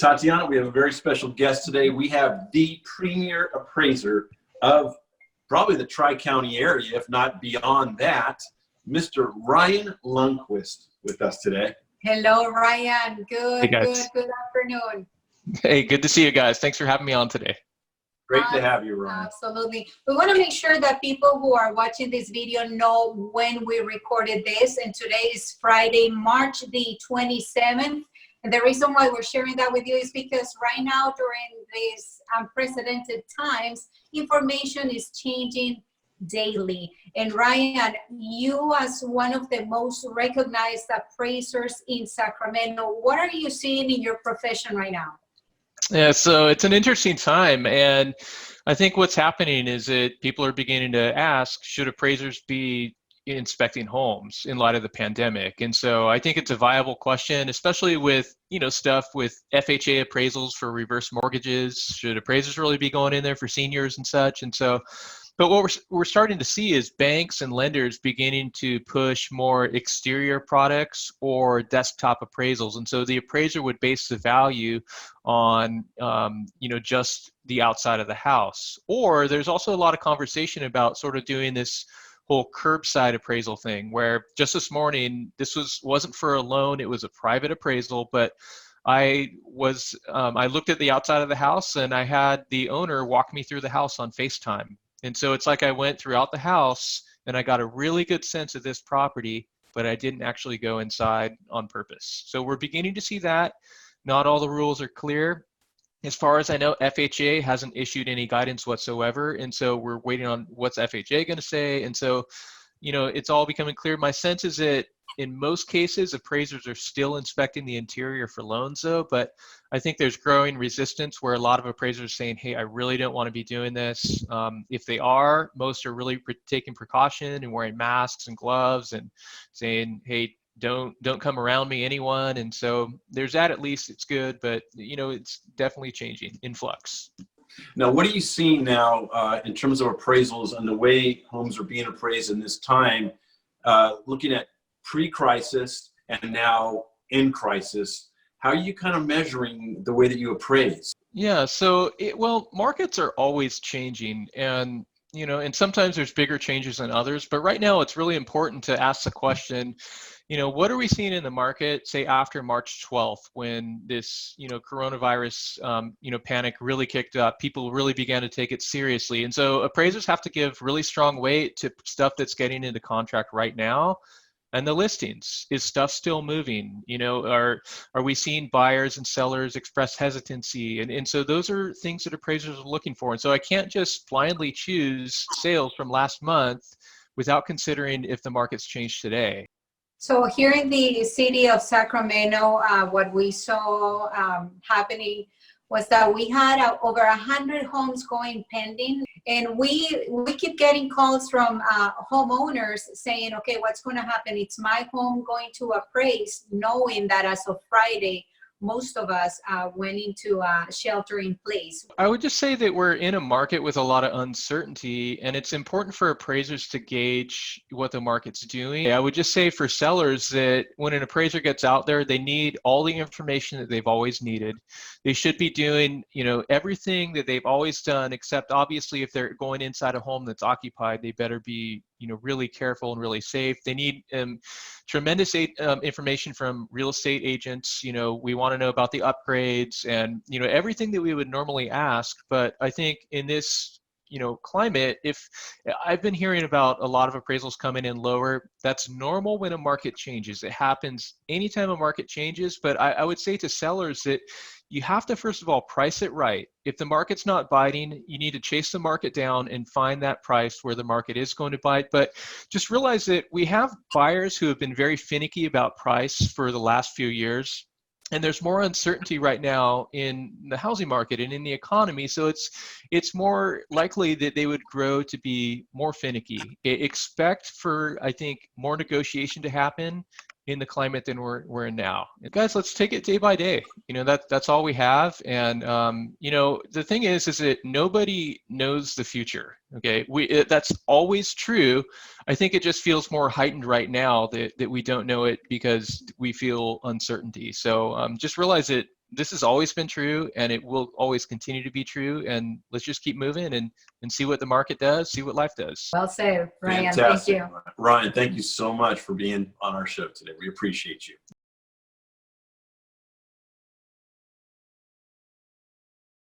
Tatiana, we have a very special guest today. We have the premier appraiser of probably the Tri-County area, if not beyond that, Mr. Ryan Lundquist with us today. Hello, Ryan. Hey, guys. Good afternoon. Hey, good to see you guys. Thanks for having me on today. Great to have you, Ryan. Absolutely. We want to make sure that people who are watching this video know when we recorded this, and today is Friday, March the 27th. And the reason why we're sharing that with you is because right now, during these unprecedented times, information is changing daily. And Ryan, you as one of the most recognized appraisers in Sacramento, what are you seeing in your profession right now? Yeah, so it's an interesting time, and I think what's happening is that people are beginning to ask, should appraisers be inspecting homes in light of the pandemic? And so I think it's a viable question, especially with, stuff with FHA appraisals for reverse mortgages. Should appraisers really be going in there for seniors and such? And so, but what we're starting to see is banks and lenders beginning to push more exterior products or desktop appraisals. And so the appraiser would base the value on, just the outside of the house. Or there's also a lot of conversation about sort of doing this whole curbside appraisal thing, where just this morning, this wasn't for a loan, it was a private appraisal, but I looked at the outside of the house and I had the owner walk me through the house on FaceTime. And so it's like I went throughout the house and I got a really good sense of this property, but I didn't actually go inside on purpose. So we're beginning to see that. Not all the rules are clear. As far as I know, FHA hasn't issued any guidance whatsoever. And so we're waiting on what's FHA going to say. And so, it's all becoming clear. My sense is that in most cases, appraisers are still inspecting the interior for loans though, but I think there's growing resistance where a lot of appraisers are saying, hey, I really don't want to be doing this. If they are, most are really taking precaution and wearing masks and gloves and saying, hey, don't come around me, anyone. And so there's that, at least it's good, but it's definitely changing, in flux. Now, what are you seeing now in terms of appraisals and the way homes are being appraised in this time, looking at pre-crisis and now in crisis? How are you kind of measuring the way that you appraise? Yeah, so markets are always changing, and and sometimes there's bigger changes than others, but right now it's really important to ask the question, what are we seeing in the market, say after March 12th, when this, coronavirus, panic really kicked up, people really began to take it seriously. And so appraisers have to give really strong weight to stuff that's getting into contract right now. And the listings, is stuff still moving? Are we seeing buyers and sellers express hesitancy? And so those are things that appraisers are looking for. And so I can't just blindly choose sales from last month without considering if the market's changed today. So here in the city of Sacramento, what we saw happening was that we had over 100 homes going pending, and we keep getting calls from homeowners saying, okay, what's going to happen? It's my home going to appraise, knowing that as of Friday, most of us went into shelter in place. I would just say that we're in a market with a lot of uncertainty, and it's important for appraisers to gauge what the market's doing. I would just say for sellers that when an appraiser gets out there, they need all the information that they've always needed. They should be doing, everything that they've always done, except obviously if they're going inside a home that's occupied, they better be really careful and really safe. They need tremendous information from real estate agents. We want to know about the upgrades and, everything that we would normally ask. But I think in this, climate, if I've been hearing about a lot of appraisals coming in lower, that's normal when a market changes. It happens anytime a market changes. But I would say to sellers that you have to, first of all, price it right. If the market's not biting, you need to chase the market down and find that price where the market is going to bite. But just realize that we have buyers who have been very finicky about price for the last few years. And there's more uncertainty right now in the housing market and in the economy. So it's more likely that they would grow to be more finicky. Expect for, I think, more negotiation to happen in the climate than we're in now. And guys, let's take it day by day. That's all we have. And the thing is that nobody knows the future. Okay, that's always true. I think it just feels more heightened right now that we don't know it because we feel uncertainty. So just realize that this has always been true, and it will always continue to be true. And let's just keep moving and see what the market does, see what life does. Well said, Ryan. Fantastic. Thank you. Ryan, thank you so much for being on our show today. We appreciate you.